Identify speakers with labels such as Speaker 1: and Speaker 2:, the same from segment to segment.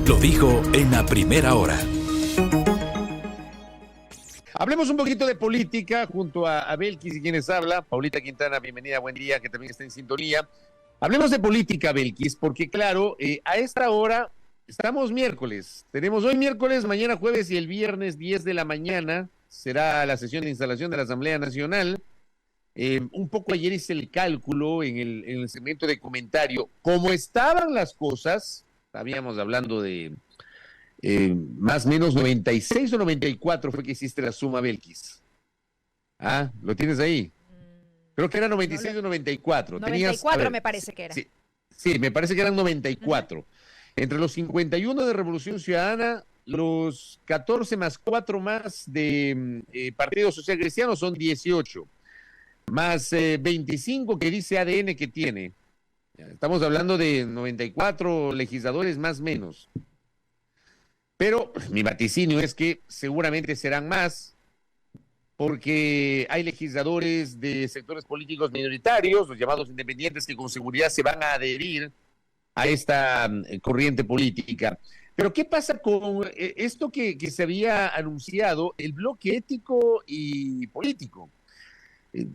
Speaker 1: Lo dijo en la primera hora.
Speaker 2: Hablemos un poquito de política junto a Belkis y quienes habla. Paulita Quintana, bienvenida, buen día, que también está en sintonía. Hablemos de política, Belkis, porque claro, a esta hora estamos miércoles. Tenemos hoy miércoles, mañana jueves y el viernes 10 de la mañana será la sesión de instalación de la Asamblea Nacional. Un poco ayer hice el cálculo en el segmento de comentario. Como estaban las cosas, estábamos hablando de más o menos 96 o 94 fue que hiciste la suma, Belkis. Ah, ¿lo tienes ahí? Creo que era 96 o 94.
Speaker 3: 94 me parece que era.
Speaker 2: Sí, me parece que eran 94. Entre los 51 de Revolución Ciudadana, los 14 más 4 más de Partido Social Cristiano son 18. Más 25 que dice ADN que tiene. Estamos hablando de 94 legisladores más o menos. Pero mi vaticinio es que seguramente serán más, porque hay legisladores de sectores políticos minoritarios, los llamados independientes, que con seguridad se van a adherir a esta corriente política. Pero ¿qué pasa con esto que se había anunciado, el bloque ético y político?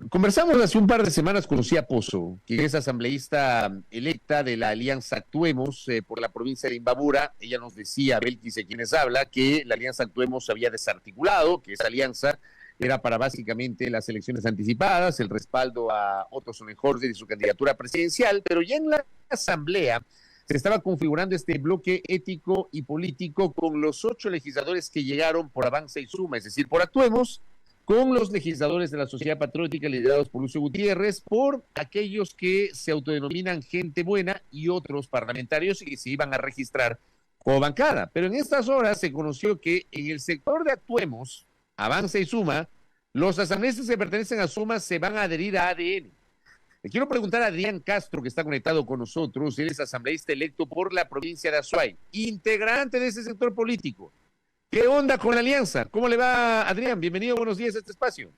Speaker 2: Conversamos hace un par de semanas con Lucía Pozo, que es asambleísta electa de la Alianza Actuemos por la provincia de Imbabura. Ella nos decía, Belkis, de quienes habla, que la Alianza Actuemos se había desarticulado, que esa alianza era para básicamente las elecciones anticipadas, el respaldo a Otto Sonnenhorst y su candidatura presidencial, pero ya en la asamblea se estaba configurando este bloque ético y político con los 8 legisladores que llegaron por Avanza y Suma, es decir, por Actuemos, con los legisladores de la Sociedad Patriótica liderados por Lucio Gutiérrez, por aquellos que se autodenominan gente buena y otros parlamentarios que se iban a registrar como bancada. Pero en estas horas se conoció que en el sector de Actuemos, Avanza y Suma, los asambleístas que pertenecen a Suma se van a adherir a ADN. Le quiero preguntar a Adrián Castro, que está conectado con nosotros. Él es asambleísta electo por la provincia de Azuay, integrante de ese sector político. ¿Qué onda con la alianza? ¿Cómo le va, Adrián? Bienvenido, buenos días a este espacio.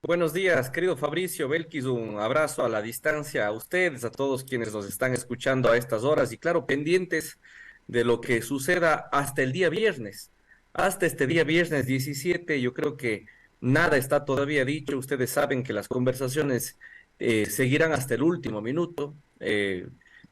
Speaker 4: Buenos días, querido Fabricio, Belkis, un abrazo a la distancia a ustedes, a todos quienes nos están escuchando a estas horas y claro, pendientes de lo que suceda hasta el día viernes. Hasta este día viernes 17, yo creo que nada está todavía dicho. Ustedes saben que las conversaciones seguirán hasta el último minuto.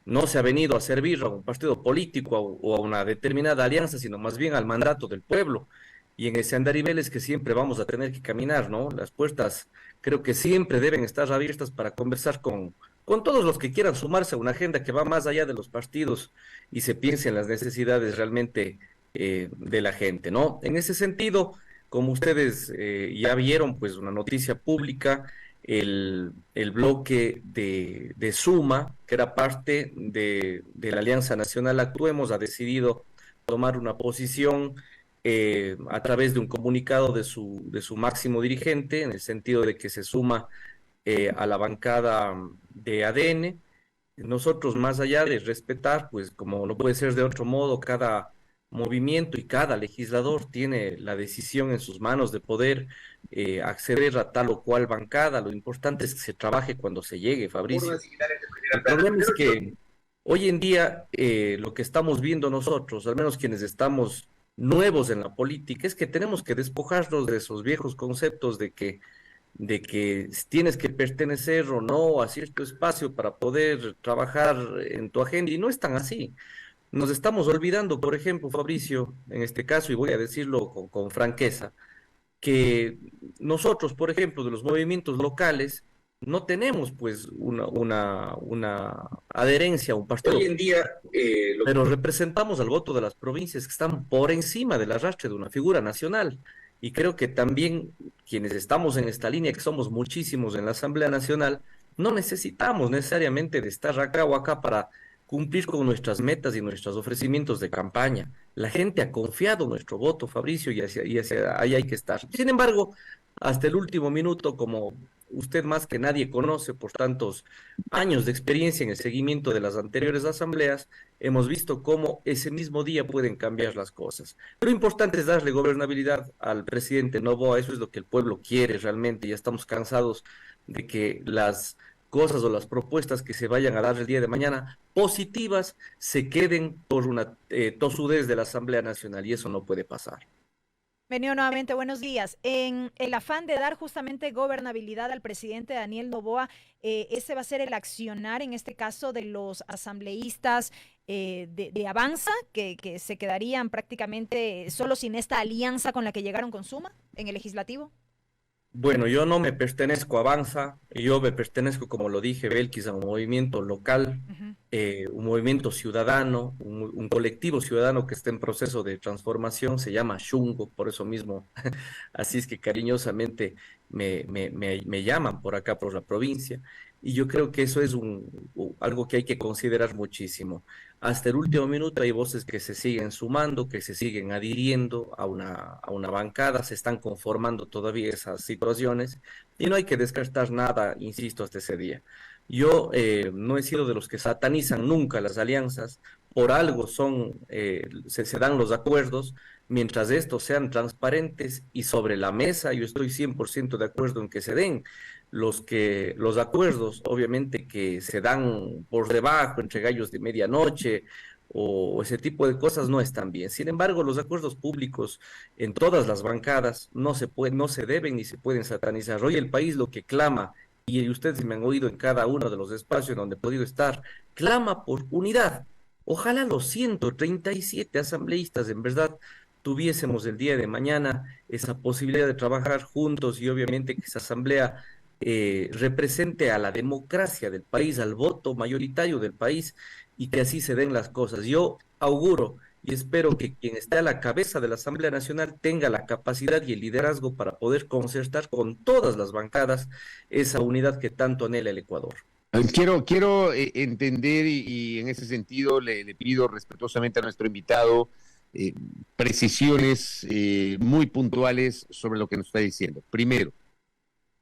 Speaker 4: No se ha venido a servir a un partido político o a una determinada alianza, sino más bien al mandato del pueblo. Y en ese andarivel es que siempre vamos a tener que caminar, ¿no? Las puertas creo que siempre deben estar abiertas para conversar con todos los que quieran sumarse a una agenda que va más allá de los partidos y se piense en las necesidades realmente de la gente, ¿no? En ese sentido, como ustedes ya vieron, pues una noticia pública, el bloque de Suma, que era parte de la Alianza Nacional Actuemos, ha decidido tomar una posición a través de un comunicado de su máximo dirigente, en el sentido de que se suma a la bancada de ADN. Nosotros, más allá de respetar, pues como no puede ser de otro modo, cada movimiento y cada legislador tiene la decisión en sus manos de poder acceder a tal o cual bancada. Lo importante es que se trabaje cuando se llegue, Fabricio. El problema es que hoy en día lo que estamos viendo nosotros, al menos quienes estamos nuevos en la política, es que tenemos que despojarnos de esos viejos conceptos de que tienes que pertenecer o no a cierto espacio para poder trabajar en tu agenda, y no es tan así. Nos estamos olvidando, por ejemplo, Fabricio, en este caso, y voy a decirlo con franqueza, que nosotros, por ejemplo, de los movimientos locales, no tenemos pues una adherencia a un partido. Hoy en día, pero representamos al voto de las provincias que están por encima del arrastre de una figura nacional. Y creo que también quienes estamos en esta línea, que somos muchísimos en la Asamblea Nacional, no necesitamos necesariamente de estar acá o acá para cumplir con nuestras metas y nuestros ofrecimientos de campaña. La gente ha confiado nuestro voto, Fabricio, y hacia ahí hay que estar. Sin embargo, hasta el último minuto, como usted más que nadie conoce por tantos años de experiencia en el seguimiento de las anteriores asambleas, hemos visto cómo ese mismo día pueden cambiar las cosas. Lo importante es darle gobernabilidad al presidente Noboa. Eso es lo que el pueblo quiere realmente. Ya estamos cansados de que las cosas o las propuestas que se vayan a dar el día de mañana positivas se queden por una tosudez de la Asamblea Nacional, y eso no puede pasar.
Speaker 3: Venido nuevamente, buenos días. En el afán de dar justamente gobernabilidad al presidente Daniel Noboa, ese va a ser el accionar, en este caso, de los asambleístas de Avanza, que se quedarían prácticamente solo sin esta alianza con la que llegaron con Suma en el legislativo.
Speaker 4: Bueno, yo no me pertenezco a Avanza, yo me pertenezco, como lo dije, Belkis, a un movimiento local,
Speaker 3: Ujú.
Speaker 4: un movimiento ciudadano, un colectivo ciudadano que está en proceso de transformación, se llama Shungo, por eso mismo, así es que cariñosamente me llaman por acá, por la provincia, y yo creo que eso es algo que hay que considerar muchísimo. Hasta el último minuto hay voces que se siguen sumando, que se siguen adhiriendo a una bancada, se están conformando todavía esas situaciones, y no hay que descartar nada, insisto, hasta ese día. Yo no he sido de los que satanizan nunca las alianzas, por algo se dan los acuerdos, mientras estos sean transparentes y sobre la mesa. Yo estoy 100% de acuerdo en que se den los acuerdos, obviamente, que se dan por debajo, entre gallos de medianoche, o ese tipo de cosas no están bien. Sin embargo, los acuerdos públicos en todas las bancadas no se deben ni se pueden satanizar. Hoy el país lo que clama, y ustedes me han oído en cada uno de los espacios donde he podido estar, clama por unidad. Ojalá los 137 asambleístas en verdad tuviésemos el día de mañana esa posibilidad de trabajar juntos, y obviamente que esa asamblea represente a la democracia del país, al voto mayoritario del país, y que así se den las cosas. Yo auguro y espero que quien esté a la cabeza de la Asamblea Nacional tenga la capacidad y el liderazgo para poder concertar con todas las bancadas esa unidad que tanto anhela el Ecuador.
Speaker 2: Quiero entender y en ese sentido le pido respetuosamente a nuestro invitado precisiones muy puntuales sobre lo que nos está diciendo. Primero,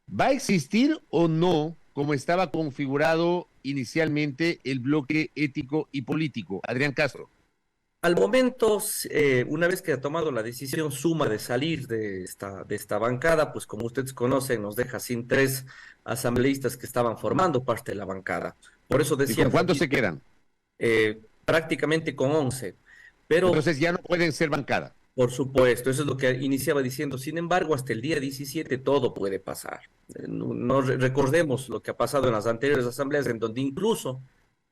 Speaker 2: ¿va a existir o no, como estaba configurado inicialmente, el bloque ético y político? Adrián Castro.
Speaker 4: Al momento, una vez que ha tomado la decisión Suma de salir de esta bancada, pues como ustedes conocen, nos deja sin 3 asambleístas que estaban formando parte de la bancada. Por eso
Speaker 2: ¿Y
Speaker 4: decía,
Speaker 2: con cuántos se quedan?
Speaker 4: prácticamente con 11. Pero
Speaker 2: Entonces ya no pueden ser bancada.
Speaker 4: por supuesto, eso es lo que iniciaba diciendo. Sin embargo, hasta el día 17 todo puede pasar. Recordemos lo que ha pasado en las anteriores asambleas, en donde incluso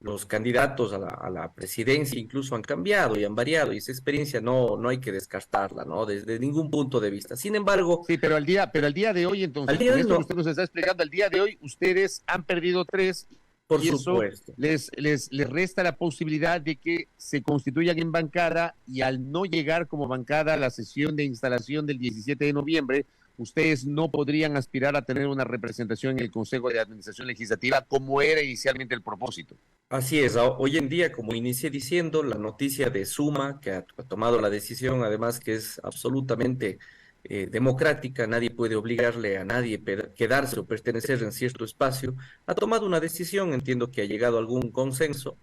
Speaker 4: los candidatos a la presidencia incluso han cambiado y han variado, y esa experiencia no hay que descartarla, ¿no? Desde ningún punto de vista. Sin embargo,
Speaker 2: Sí, pero al día de hoy, entonces,
Speaker 4: al día
Speaker 2: con
Speaker 4: de hoy
Speaker 2: esto que
Speaker 4: no,
Speaker 2: usted nos está explicando, al día de hoy ustedes han perdido 3
Speaker 4: por
Speaker 2: y eso
Speaker 4: supuesto.
Speaker 2: les resta la posibilidad de que se constituyan en bancada, y al no llegar como bancada a la sesión de instalación del 17 de noviembre, ustedes no podrían aspirar a tener una representación en el Consejo de Administración Legislativa como era inicialmente el propósito.
Speaker 4: Así es, hoy en día, como inicié diciendo, la noticia de Suma, que ha tomado la decisión, además que es absolutamente democrática, nadie puede obligarle a nadie quedarse o pertenecer en cierto espacio, ha tomado una decisión, entiendo que ha llegado a algún consenso,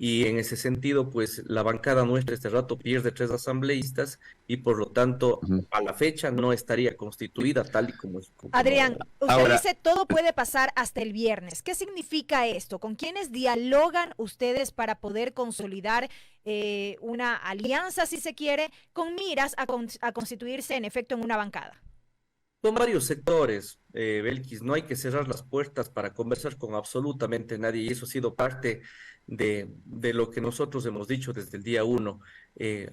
Speaker 4: y en ese sentido, pues la bancada nuestra este rato pierde 3 asambleístas, y por lo tanto, a la fecha no estaría constituida tal y como es.
Speaker 3: Adrián, usted
Speaker 2: Ahora,
Speaker 3: dice todo puede pasar hasta el viernes. ¿Qué significa esto? ¿Con quiénes dialogan ustedes para poder consolidar una alianza, si se quiere, con miras a constituirse en efecto en una bancada?
Speaker 4: Son varios sectores, Belkis, no hay que cerrar las puertas para conversar con absolutamente nadie, y eso ha sido parte de lo que nosotros hemos dicho desde el día 1.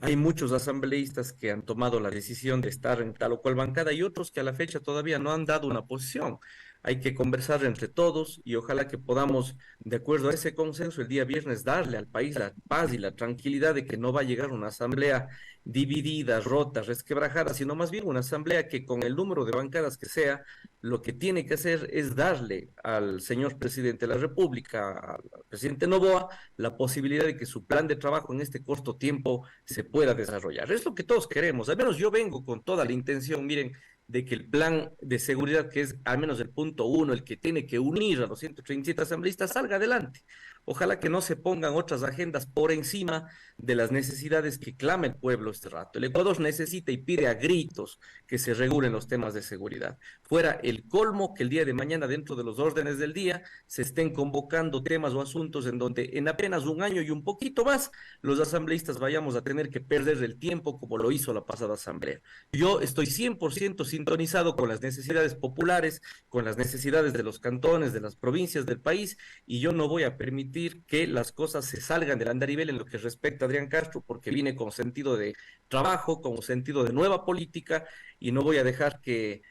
Speaker 4: Hay muchos asambleístas que han tomado la decisión de estar en tal o cual bancada, y otros que a la fecha todavía no han dado una posición. Hay que conversar entre todos, y ojalá que podamos, de acuerdo a ese consenso, el día viernes darle al país la paz y la tranquilidad de que no va a llegar una asamblea dividida, rota, resquebrajada, sino más bien una asamblea que, con el número de bancadas que sea, lo que tiene que hacer es darle al señor presidente de la República, al presidente Noboa, la posibilidad de que su plan de trabajo en este corto tiempo se pueda desarrollar. Es lo que todos queremos. Al menos yo vengo con toda la intención, miren, de que el plan de seguridad, que es al menos el punto 1, el que tiene que unir a los 137 asambleístas, salga adelante. Ojalá que no se pongan otras agendas por encima de las necesidades que clama el pueblo este rato. El Ecuador necesita y pide a gritos que se regulen los temas de seguridad. Fuera el colmo que el día de mañana, dentro de los órdenes del día, se estén convocando temas o asuntos en donde en apenas un año y un poquito más los asambleístas vayamos a tener que perder el tiempo como lo hizo la pasada asamblea. Yo estoy 100% sintonizado con las necesidades populares, con las necesidades de los cantones, de las provincias del país, y yo no voy a permitir que las cosas se salgan del andarivel en lo que respecta a Adrián Castro, porque vine con sentido de trabajo, con sentido de nueva política, y no voy a dejar que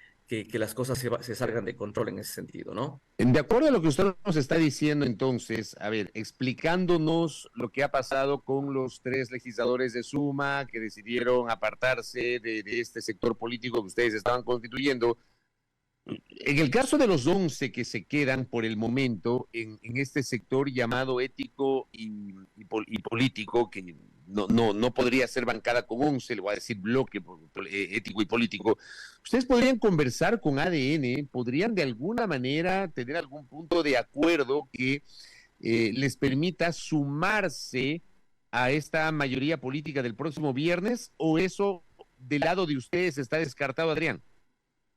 Speaker 4: las cosas se salgan de control en ese sentido, ¿no?
Speaker 2: De acuerdo a lo que usted nos está diciendo, entonces, a ver, explicándonos lo que ha pasado con los 3 legisladores de Suma que decidieron apartarse de este sector político que ustedes estaban constituyendo. En el caso de los 11 que se quedan por el momento en este sector llamado ético y político, que no podría ser bancada con 11, le voy a decir bloque ético y político, ustedes podrían conversar con ADN, podrían de alguna manera tener algún punto de acuerdo que les permita sumarse a esta mayoría política del próximo viernes, o eso del lado de ustedes está descartado, Adrián.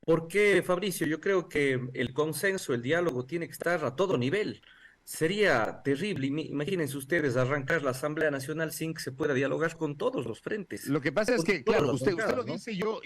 Speaker 4: Porque, Fabricio, yo creo que el consenso, el diálogo tiene que estar a todo nivel. Sería terrible, imagínense ustedes, arrancar la Asamblea Nacional sin que se pueda dialogar con todos los frentes.
Speaker 2: Lo que pasa es que, claro, usted lo dice, yo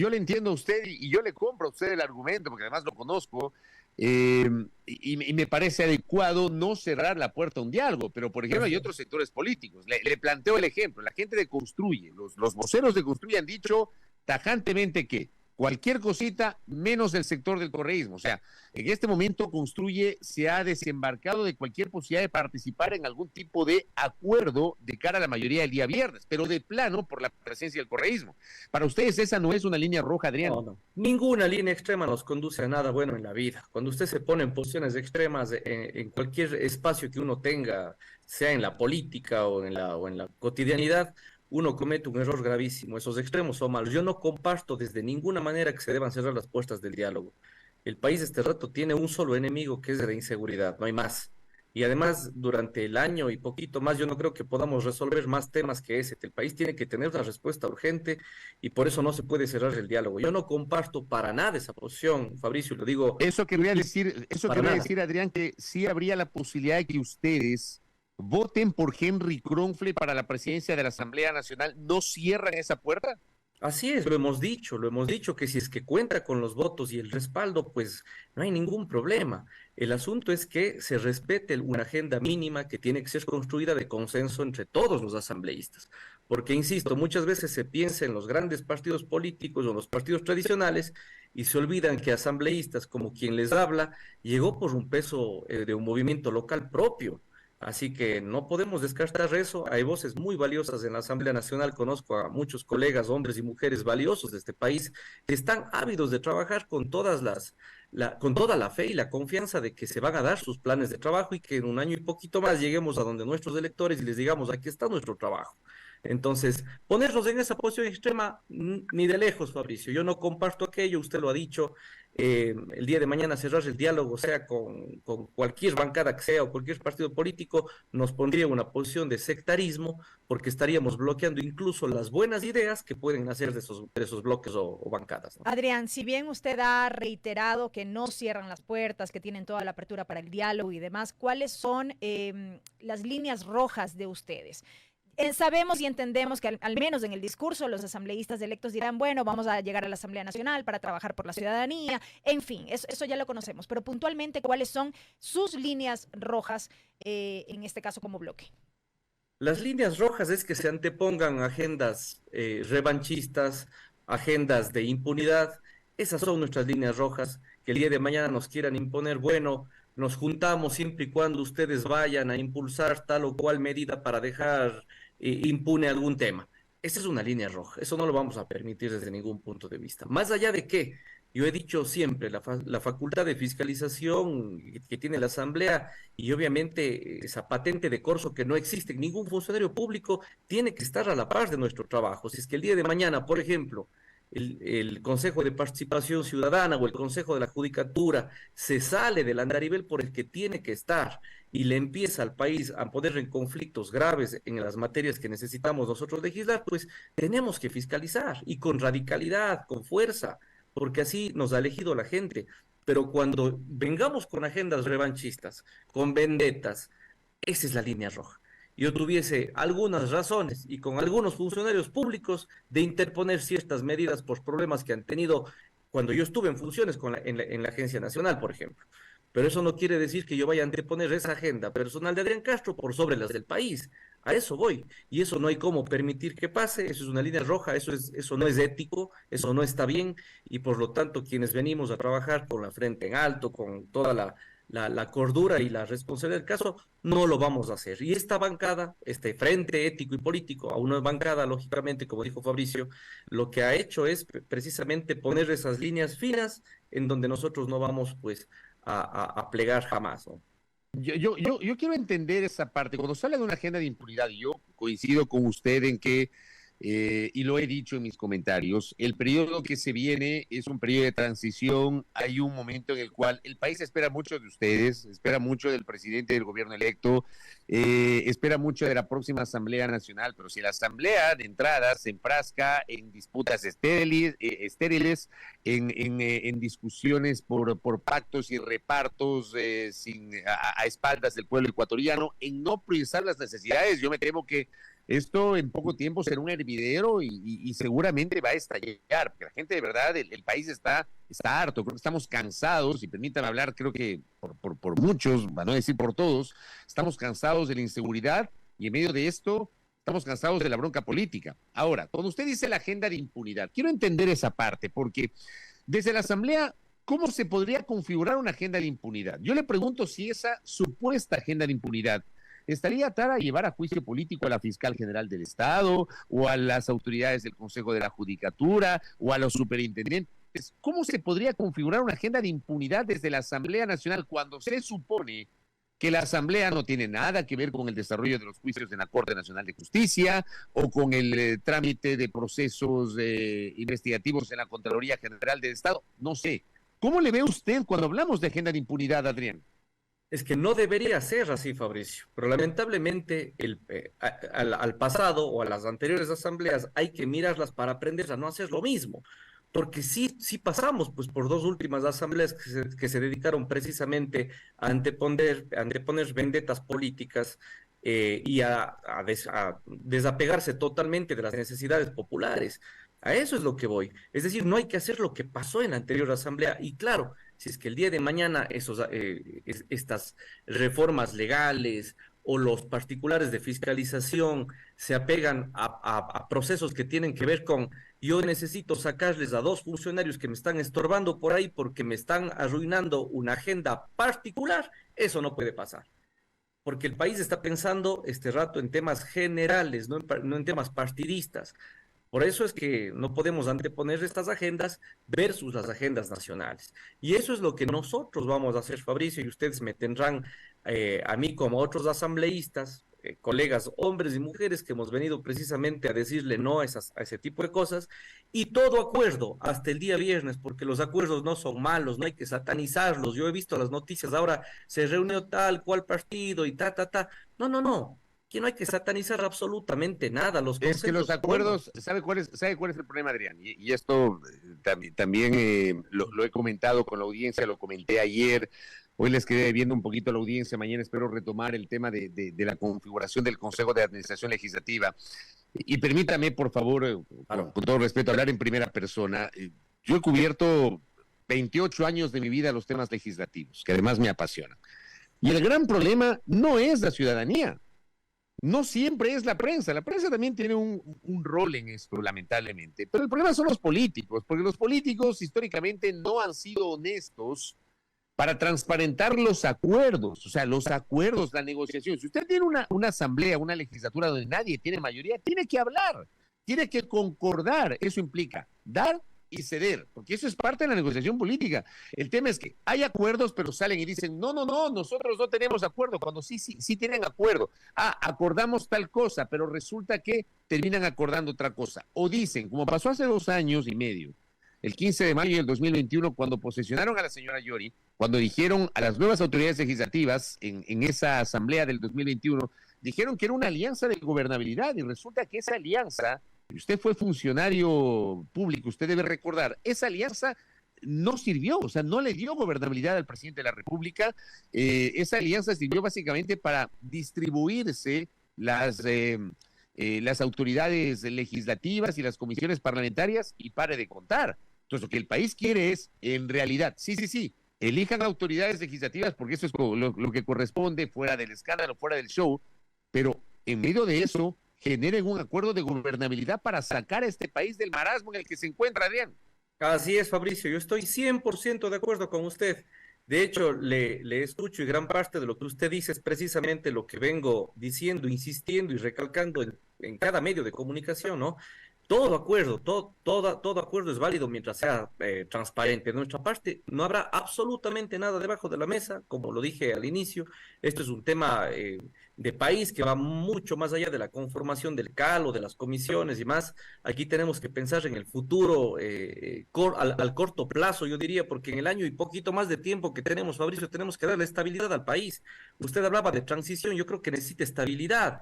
Speaker 2: le entiendo a usted y yo le compro a usted el argumento, porque además lo conozco, y me parece adecuado no cerrar la puerta a un diálogo, pero por ejemplo hay otros sectores políticos. Le planteo el ejemplo, la gente de Construye, los voceros de Construye han dicho tajantemente que cualquier cosita menos el sector del correísmo. O sea, en este momento Construye se ha desembarcado de cualquier posibilidad de participar en algún tipo de acuerdo de cara a la mayoría del día viernes, pero de plano por la presencia del correísmo. Para ustedes esa no es una línea roja, Adrián.
Speaker 4: No. Ninguna línea extrema nos conduce a nada bueno en la vida. Cuando usted se pone en posiciones extremas en cualquier espacio que uno tenga, sea en la política o en la cotidianidad, uno comete un error gravísimo. Esos extremos son malos. Yo no comparto desde ninguna manera que se deban cerrar las puertas del diálogo. El país este rato tiene un solo enemigo, que es la inseguridad, no hay más. Y además, durante el año y poquito más, yo no creo que podamos resolver más temas que ese. El país tiene que tener una respuesta urgente y por eso no se puede cerrar el diálogo. Yo no comparto para nada esa posición, Fabricio, lo digo.
Speaker 2: Eso quería decir, Adrián, que sí habría la posibilidad de que ustedes voten por Henry Kronfle para la presidencia de la Asamblea Nacional. ¿No cierran esa puerta?
Speaker 4: Así es, lo hemos dicho que si es que cuenta con los votos y el respaldo, pues no hay ningún problema. El asunto es que se respete una agenda mínima que tiene que ser construida de consenso entre todos los asambleístas. Porque, insisto, muchas veces se piensa en los grandes partidos políticos o los partidos tradicionales y se olvidan que asambleístas como quien les habla llegó por un peso de un movimiento local propio. Así que no podemos descartar eso. Hay voces muy valiosas en la Asamblea Nacional. Conozco a muchos colegas, hombres y mujeres valiosos de este país, que están ávidos de trabajar con toda la fe y la confianza de que se van a dar sus planes de trabajo y que en un año y poquito más lleguemos a donde nuestros electores y les digamos, aquí está nuestro trabajo. Entonces, ponernos en esa posición extrema, ni de lejos, Fabricio. Yo no comparto aquello, usted lo ha dicho. El día de mañana cerrar el diálogo, sea con cualquier bancada que sea o cualquier partido político, nos pondría en una posición de sectarismo, porque estaríamos bloqueando incluso las buenas ideas que pueden nacer de esos bloques o bancadas, ¿no?
Speaker 3: Adrián, si bien usted ha reiterado que no cierran las puertas, que tienen toda la apertura para el diálogo y demás, ¿cuáles son las líneas rojas de ustedes? Sabemos y entendemos que al menos en el discurso los asambleístas electos dirán, bueno, vamos a llegar a la Asamblea Nacional para trabajar por la ciudadanía, en fin, eso ya lo conocemos, pero puntualmente, ¿cuáles son sus líneas rojas en este caso como bloque?
Speaker 4: Las líneas rojas es que se antepongan agendas revanchistas, agendas de impunidad. Esas son nuestras líneas rojas, que el día de mañana nos quieran imponer, bueno, nos juntamos siempre y cuando ustedes vayan a impulsar tal o cual medida para dejar impune algún tema. Esa es una línea roja, eso no lo vamos a permitir desde ningún punto de vista. Más allá de que, yo he dicho siempre, la facultad de fiscalización que tiene la Asamblea y obviamente esa patente de corso que no existe, ningún funcionario público tiene que estar a la par de nuestro trabajo. Si es que el día de mañana, por ejemplo, el Consejo de Participación Ciudadana o el Consejo de la Judicatura se sale del andarivel por el que tiene que estar y le empieza al país a poner en conflictos graves en las materias que necesitamos nosotros legislar, pues tenemos que fiscalizar y con radicalidad, con fuerza, porque así nos ha elegido la gente. Pero cuando vengamos con agendas revanchistas, con vendetas, esa es la línea roja. Yo tuviese algunas razones y con algunos funcionarios públicos de interponer ciertas medidas por problemas que han tenido cuando yo estuve en funciones en la Agencia Nacional, por ejemplo. Pero eso no quiere decir que yo vaya a anteponer esa agenda personal de Adrián Castro por sobre las del país. A eso voy. Y eso no hay cómo permitir que pase. Eso es una línea roja. Eso no es ético. Eso no está bien. Y por lo tanto, quienes venimos a trabajar con la frente en alto, con toda la cordura y la responsabilidad del caso, no lo vamos a hacer. Y esta bancada, este frente ético y político, a una bancada, lógicamente, como dijo Fabricio, lo que ha hecho es precisamente poner esas líneas finas en donde nosotros no vamos, pues, a plegar jamás, ¿no?
Speaker 2: Yo quiero entender esa parte. Cuando se habla de una agenda de impunidad, y yo coincido con usted en que, y lo he dicho en mis comentarios, el periodo que se viene es un periodo de transición. Hay un momento en el cual el país espera mucho de ustedes, espera mucho del presidente del gobierno electo, espera mucho de la próxima Asamblea Nacional, pero si la Asamblea de entrada se enfrasca en disputas estériles, en discusiones por pactos y repartos a espaldas del pueblo ecuatoriano, en no priorizar las necesidades, yo me temo que esto en poco tiempo será un hervidero y seguramente va a estallar, porque la gente de verdad, el país está harto, creo que estamos cansados, y permítanme hablar, creo que por muchos, para no decir por todos, estamos cansados de la inseguridad y en medio de esto estamos cansados de la bronca política. Ahora, cuando usted dice la agenda de impunidad, quiero entender esa parte, porque desde la Asamblea, ¿cómo se podría configurar una agenda de impunidad? Yo le pregunto si esa supuesta agenda de impunidad estaría atada a llevar a juicio político a la fiscal general del Estado o a las autoridades del Consejo de la Judicatura o a los superintendentes. ¿Cómo se podría configurar una agenda de impunidad desde la Asamblea Nacional cuando se supone que la Asamblea no tiene nada que ver con el desarrollo de los juicios en la Corte Nacional de Justicia o con el trámite de procesos investigativos en la Contraloría General del Estado? No sé. ¿Cómo le ve usted cuando hablamos de agenda de impunidad, Adrián?
Speaker 4: Es que no debería ser así, Fabricio, pero lamentablemente al pasado o a las anteriores asambleas hay que mirarlas para aprender a no hacer lo mismo, porque sí pasamos pues por dos últimas asambleas que se dedicaron precisamente a anteponer vendetas políticas y a desapegarse totalmente de las necesidades populares. A eso es lo que voy. Es decir, no hay que hacer lo que pasó en la anterior asamblea. Y claro, si es que el día de mañana estas reformas legales o los particulares de fiscalización se apegan a procesos que tienen que ver con yo necesito sacarles a dos funcionarios que me están estorbando por ahí porque me están arruinando una agenda particular, eso no puede pasar. Porque el país está pensando este rato en temas generales, no en temas partidistas. Por eso es que no podemos anteponer estas agendas versus las agendas nacionales. Y eso es lo que nosotros vamos a hacer, Fabricio, y ustedes me tendrán a mí como a otros asambleístas, colegas, hombres y mujeres que hemos venido precisamente a decirle no a ese tipo de cosas, y todo acuerdo hasta el día viernes, porque los acuerdos no son malos, no hay que satanizarlos. Yo he visto las noticias, ahora se reunió tal cual partido y ta. No. Que no hay que satanizar absolutamente nada.
Speaker 2: Es que los acuerdos, ¿sabe cuál es el problema, Adrián? Y esto también lo he comentado con la audiencia, lo comenté ayer, hoy les quedé viendo un poquito a la audiencia, mañana espero retomar el tema de la configuración del Consejo de Administración Legislativa. Y permítame, por favor, con todo respeto, hablar en primera persona. Yo he cubierto 28 años de mi vida los temas legislativos, que además me apasionan. Y el gran problema no es la ciudadanía. No siempre es la prensa también tiene un rol en esto, lamentablemente, pero el problema son los políticos, porque los políticos históricamente no han sido honestos para transparentar los acuerdos, o sea, los acuerdos, la negociación. Si usted tiene una asamblea, una legislatura donde nadie tiene mayoría, tiene que hablar, tiene que concordar, eso implica dar y ceder, porque eso es parte de la negociación política. El tema es que hay acuerdos, pero salen y dicen, no, nosotros no tenemos acuerdo, cuando sí tienen acuerdo. Acordamos tal cosa, pero resulta que terminan acordando otra cosa. O dicen, como pasó hace 2 años y medio, el 15 de mayo del 2021, cuando posesionaron a la señora Yori, cuando dijeron a las nuevas autoridades legislativas en esa asamblea del 2021, dijeron que era una alianza de gobernabilidad, y resulta que esa alianza, usted fue funcionario público, usted debe recordar, esa alianza no sirvió, o sea, no le dio gobernabilidad al presidente de la República. Esa alianza sirvió básicamente para distribuirse las autoridades legislativas y las comisiones parlamentarias, y pare de contar. Entonces, lo que el país quiere es, en realidad, sí, elijan autoridades legislativas, porque eso es lo que corresponde, fuera del escándalo, fuera del show, pero en medio de eso generen un acuerdo de gobernabilidad para sacar a este país del marasmo en el que se encuentra, Adrián.
Speaker 4: Así es, Fabricio, yo estoy 100% de acuerdo con usted. De hecho, le escucho, y gran parte de lo que usted dice es precisamente lo que vengo diciendo, insistiendo y recalcando en cada medio de comunicación, ¿no? Todo acuerdo, todo acuerdo es válido mientras sea transparente. De nuestra parte, no habrá absolutamente nada debajo de la mesa, como lo dije al inicio. Esto es un tema de país que va mucho más allá de la conformación del CAL o de las comisiones y más. Aquí tenemos que pensar en el futuro al corto plazo, yo diría, porque en el año y poquito más de tiempo que tenemos, Fabricio, tenemos que darle estabilidad al país. Usted hablaba de transición, yo creo que necesita estabilidad.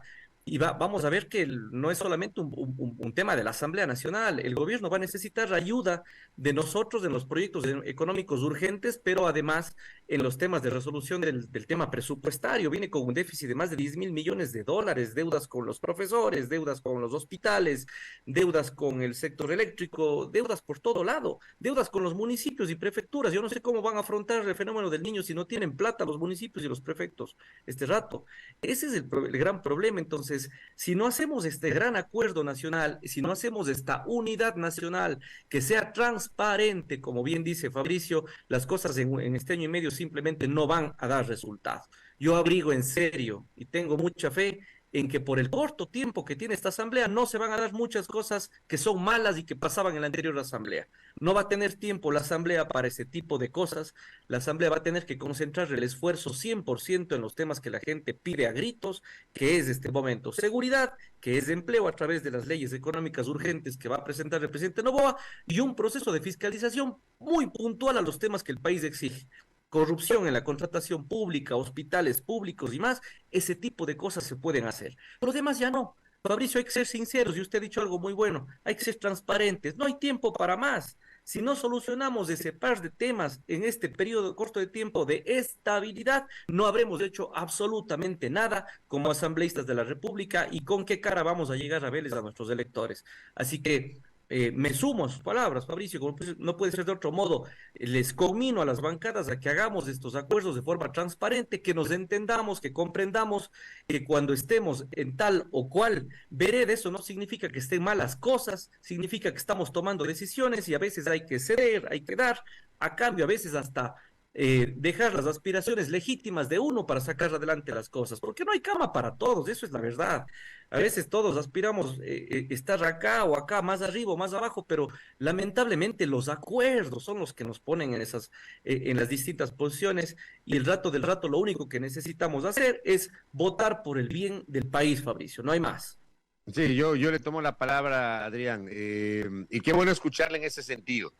Speaker 4: Y vamos a ver que no es solamente un tema de la Asamblea Nacional. El gobierno va a necesitar ayuda de nosotros en los proyectos económicos urgentes, pero además en los temas de resolución del tema presupuestario. Viene con un déficit de más de 10.000 millones de dólares, deudas con los profesores, deudas con los hospitales, deudas con el sector eléctrico, deudas por todo lado, deudas con los municipios y prefecturas. Yo no sé cómo van a afrontar el fenómeno del niño si no tienen plata los municipios y los prefectos este rato. Ese es el gran problema. Entonces, si no hacemos este gran acuerdo nacional, si no hacemos esta unidad nacional que sea transparente, como bien dice Fabricio, las cosas en este año y medio simplemente no van a dar resultado. Yo abrigo en serio y tengo mucha fe en que por el corto tiempo que tiene esta asamblea no se van a dar muchas cosas que son malas y que pasaban en la anterior asamblea. No va a tener tiempo la asamblea para ese tipo de cosas. La asamblea va a tener que concentrar el esfuerzo 100% en los temas que la gente pide a gritos, que es este momento seguridad, que es empleo a través de las leyes económicas urgentes que va a presentar el presidente Noboa, y un proceso de fiscalización muy puntual a los temas que el país exige. Corrupción en la contratación pública, hospitales públicos y más, ese tipo de cosas se pueden hacer. Pero demás ya no. Fabricio, hay que ser sinceros, y usted ha dicho algo muy bueno, hay que ser transparentes, no hay tiempo para más. Si no solucionamos ese par de temas en este periodo corto de tiempo de estabilidad, no habremos hecho absolutamente nada como asambleístas de la República, y con qué cara vamos a llegar a verles a nuestros electores. Así que me sumo a sus palabras, Fabricio, como no puede ser de otro modo. Les conmino a las bancadas a que hagamos estos acuerdos de forma transparente, que nos entendamos, que comprendamos que cuando estemos en tal o cual vereda, eso no significa que estén malas cosas, significa que estamos tomando decisiones y a veces hay que ceder, hay que dar, a cambio a veces hasta dejar las aspiraciones legítimas de uno para sacar adelante las cosas, porque no hay cama para todos, eso es la verdad. A veces todos aspiramos estar acá o acá, más arriba o más abajo, pero lamentablemente los acuerdos son los que nos ponen en las distintas posiciones, y el rato del rato lo único que necesitamos hacer es votar por el bien del país, Fabricio, no hay más.
Speaker 2: Sí, yo le tomo la palabra, Adrián, y qué bueno escucharle en ese sentido.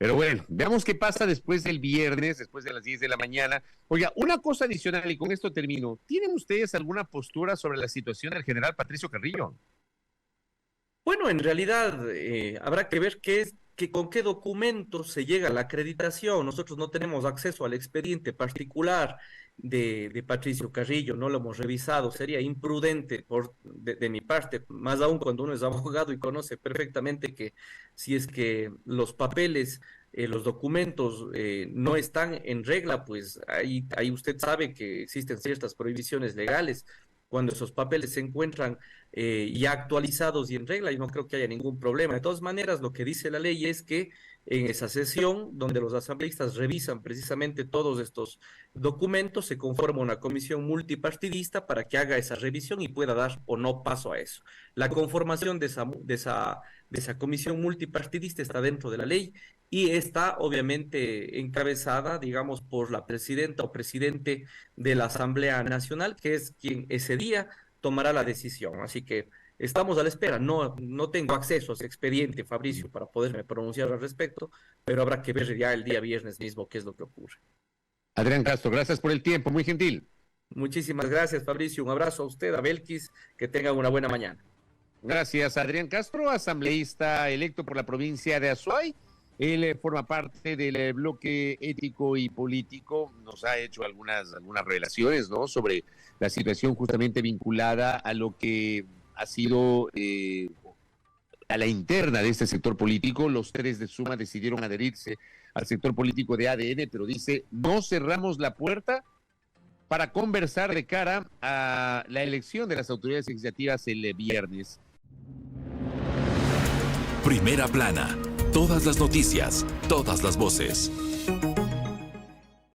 Speaker 2: Pero bueno, veamos qué pasa después del viernes, después de las 10 de la mañana. Oiga, una cosa adicional, y con esto termino. ¿Tienen ustedes alguna postura sobre la situación del general Patricio Carrillo?
Speaker 4: Bueno, en realidad habrá que ver con qué documentos se llega a la acreditación. Nosotros no tenemos acceso al expediente particular de Patricio Carrillo, no lo hemos revisado. Sería imprudente de mi parte, más aún cuando uno es abogado y conoce perfectamente que si es que los papeles, los documentos no están en regla, pues ahí usted sabe que existen ciertas prohibiciones legales. Cuando esos papeles se encuentran ya actualizados y en regla, yo no creo que haya ningún problema. De todas maneras, lo que dice la ley es que en esa sesión donde los asambleístas revisan precisamente todos estos documentos, se conforma una comisión multipartidista para que haga esa revisión y pueda dar o no paso a eso. La conformación de esa comisión multipartidista está dentro de la ley y está obviamente encabezada, digamos, por la presidenta o presidente de la Asamblea Nacional, que es quien ese día tomará la decisión. Así que estamos a la espera. No tengo acceso a ese expediente, Fabricio, para poderme pronunciar al respecto, pero habrá que ver ya el día viernes mismo qué es lo que ocurre.
Speaker 2: Adrián Castro, gracias por el tiempo, muy gentil.
Speaker 4: Muchísimas gracias, Fabricio. Un abrazo a usted, a Belkis, que tengan una buena mañana.
Speaker 2: Gracias, Adrián Castro, asambleísta electo por la provincia de Azuay. Él forma parte del bloque ético y político. Nos ha hecho algunas revelaciones, ¿no?, sobre la situación justamente vinculada a lo que ha sido a la interna de este sector político. Los tres de Suma decidieron adherirse al sector político de ADN, pero dice, no cerramos la puerta para conversar de cara a la elección de las autoridades legislativas el viernes.
Speaker 1: Primera plana. Todas las noticias, todas las voces.